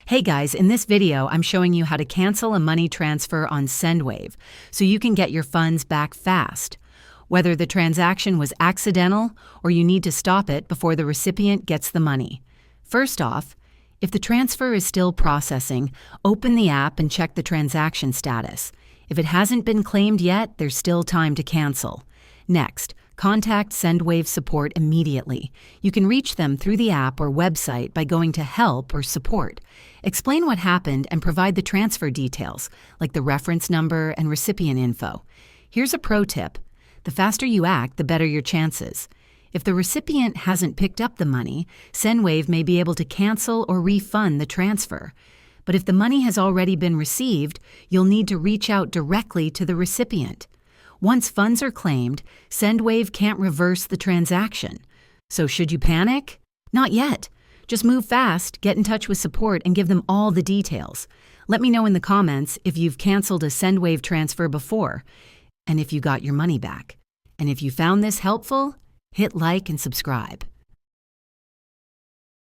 Hey guys, in this video, I'm showing you how to cancel a money transfer on Sendwave so you can get your funds back fast. Whether the transaction was accidental or you need to stop it before the recipient gets the money. First off, if the transfer is still processing, open the app and check the transaction status. If it hasn't been claimed yet, there's still time to cancel. Next, contact Sendwave support immediately. You can reach them through the app or website by going to Help or Support. Explain what happened and provide the transfer details, like the reference number and recipient info. Here's a pro tip. The faster you act, the better your chances. If the recipient hasn't picked up the money, Sendwave may be able to cancel or refund the transfer. But if the money has already been received, you'll need to reach out directly to the recipient. Once funds are claimed, Sendwave can't reverse the transaction. So should you panic? Not yet. Just move fast, get in touch with support, and give them all the details. Let me know in the comments if you've canceled a Sendwave transfer before, and if you got your money back. And if you found this helpful, hit like and subscribe.